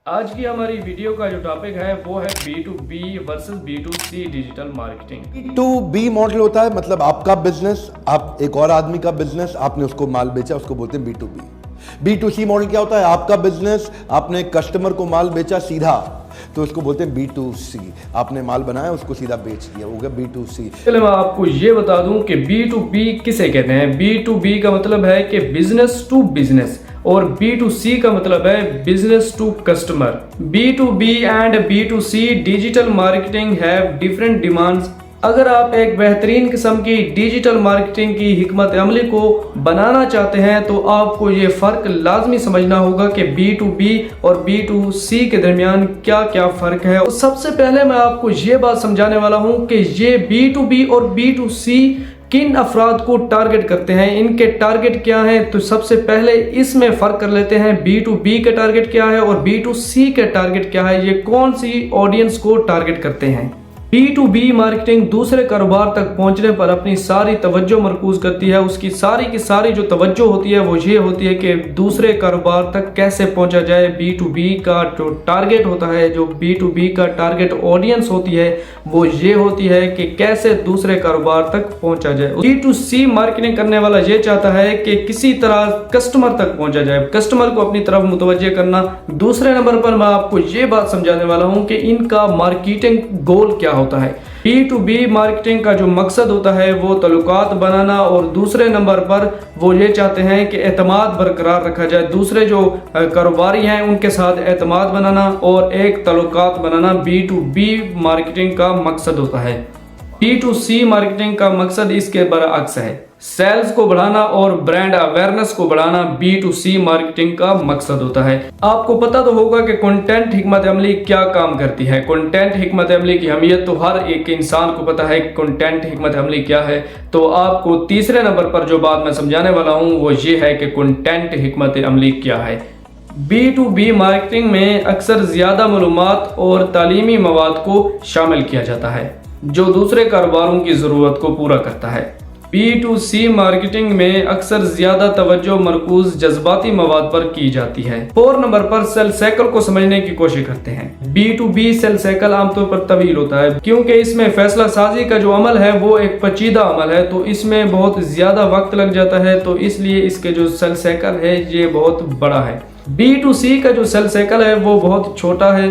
آج کی ہماری ویڈیو کا جو ٹاپک ہے وہ ہے B2B versus B2C digital marketing. B2B model ہوتا ہے مطلب آپ کا بزنس، آپ ایک اور آدمی کا بزنس، آپ نے اس کو مال بیچا، اس کو بولتے ہیں B2B۔ B2C ماڈل کیا ہوتا ہے؟ آپ کا بزنس، آپ نے کسٹمر کو مال بیچا سیدھا، تو اس کو بولتے ہیں B2C۔ آپ نے مال بنایا، اس کو سیدھا بیچ دیا، ہو گیا B2C۔ چلے میں آپ کو یہ بتا دوں کہ B2B کسے کہتے ہیں۔ B2B کا مطلب ہے کہ بزنس ٹو بزنس، اور B2C کا مطلب ہے business to customer. B2B and B2C digital marketing have different demands. اگر آپ ایک بہترین قسم کی ڈیجیٹل مارکیٹنگ کی حکمت عملی کو بنانا چاہتے ہیں تو آپ کو یہ فرق لازمی سمجھنا ہوگا کہ B2B اور B2C کے درمیان کیا کیا فرق ہے۔ سب سے پہلے میں آپ کو یہ بات سمجھانے والا ہوں کہ یہ B2B اور B2C کن افراد کو ٹارگٹ کرتے ہیں، ان کے ٹارگٹ کیا ہیں۔ تو سب سے پہلے اس میں فرق کر لیتے ہیں B2B کا ٹارگٹ کیا ہے اور B2C کا ٹارگٹ کیا ہے، یہ کون سی آڈینس کو ٹارگٹ کرتے ہیں۔ B2B مارکیٹنگ دوسرے کاروبار تک پہنچنے پر اپنی ساری توجہ مرکوز کرتی ہے۔ اس کی ساری جو توجہ ہوتی ہے وہ یہ ہوتی ہے کہ دوسرے کاروبار تک کیسے پہنچا جائے۔ B2B کا جو ٹارگٹ ہوتا ہے، جو B2B کا ٹارگٹ آڈینس ہوتی ہے وہ یہ ہوتی ہے کہ کیسے دوسرے کاروبار تک پہنچا جائے۔ B2C مارکیٹنگ کرنے والا یہ چاہتا ہے کہ کسی طرح کسٹمر تک پہنچا جائے، کسٹمر کو اپنی طرف متوجہ کرنا۔ دوسرے نمبر پر میں آپ کو یہ بات سمجھانے والا ہوں کہ ان کا مارکیٹنگ گول کیا ہوتا ہے۔ B2B مارکیٹنگ کا جو مقصد ہوتا ہے وہ تعلقات بنانا، اور دوسرے نمبر پر وہ یہ چاہتے ہیں کہ اعتماد برقرار رکھا جائے، دوسرے جو کاروباری ہیں ان کے ساتھ اعتماد بنانا اور ایک تعلقات بنانا B2B مارکیٹنگ کا مقصد ہوتا ہے۔ B2C مارکیٹنگ کا مقصد اس کے برعکس ہے، سیلز کو بڑھانا اور برانڈ اویئرنس کو بڑھانا B2C مارکیٹنگ کا مقصد ہوتا ہے۔ آپ کو پتہ تو ہوگا کہ کنٹینٹ حکمت عملی کیا کام کرتی ہے۔ کنٹینٹ حکمت عملی کی اہمیت تو ہر ایک انسان کو پتہ ہے کہ کنٹینٹ حکمت عملی کیا ہے۔ تو آپ کو تیسرے نمبر پر جو بات میں سمجھانے والا ہوں وہ یہ ہے کہ کنٹینٹ حکمت عملی کیا ہے۔ B2B مارکیٹنگ میں اکثر زیادہ معلومات اور تعلیمی مواد کو شامل کیا جاتا ہے جو دوسرے کاروباروں کی ضرورت کو پورا کرتا ہے۔ B2C مارکیٹنگ میں اکثر زیادہ توجہ مرکوز جذباتی مواد پر کی جاتی ہے۔ 4 نمبر پر سیل سائیکل کو سمجھنے کی کوشش کرتے ہیں۔ B2B سیل سائیکل عام طور پر طویل ہوتا ہے کیونکہ اس میں فیصلہ سازی کا جو عمل ہے وہ ایک پیچیدہ عمل ہے، تو اس میں بہت زیادہ وقت لگ جاتا ہے، تو اس لیے اس کے جو سیل سائیکل ہے یہ بہت بڑا ہے۔ B2C کا جو سیل سائیکل ہے وہ بہت چھوٹا ہے۔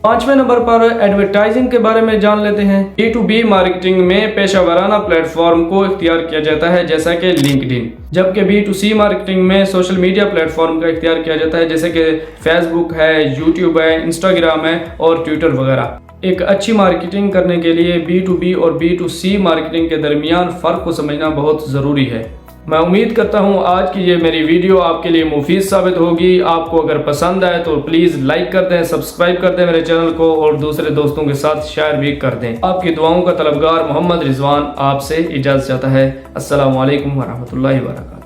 5ویں نمبر پر ایڈورٹائزنگ کے بارے میں جان لیتے ہیں۔ B2B مارکیٹنگ میں پیشہ ورانہ پلیٹ فارم کو اختیار کیا جاتا ہے جیسا کہ LinkedIn، جبکہ B2C مارکیٹنگ میں سوشل میڈیا پلیٹ فارم کا اختیار کیا جاتا ہے جیسے کہ فیس بک ہے، یوٹیوب ہے، انسٹاگرام ہے اور ٹویٹر وغیرہ۔ ایک اچھی مارکیٹنگ کرنے کے لیے B2B اور B2C مارکیٹنگ کے درمیان فرق کو سمجھنا بہت ضروری ہے۔ میں امید کرتا ہوں آج کی یہ میری ویڈیو آپ کے لیے مفید ثابت ہوگی۔ آپ کو اگر پسند آئے تو پلیز لائک کر دیں، سبسکرائب کر دیں میرے چینل کو، اور دوسرے دوستوں کے ساتھ شیئر بھی کر دیں۔ آپ کی دعاؤں کا طلبگار محمد رضوان آپ سے اجازت چاہتا ہے۔ السلام علیکم ورحمۃ اللہ وبرکاتہ۔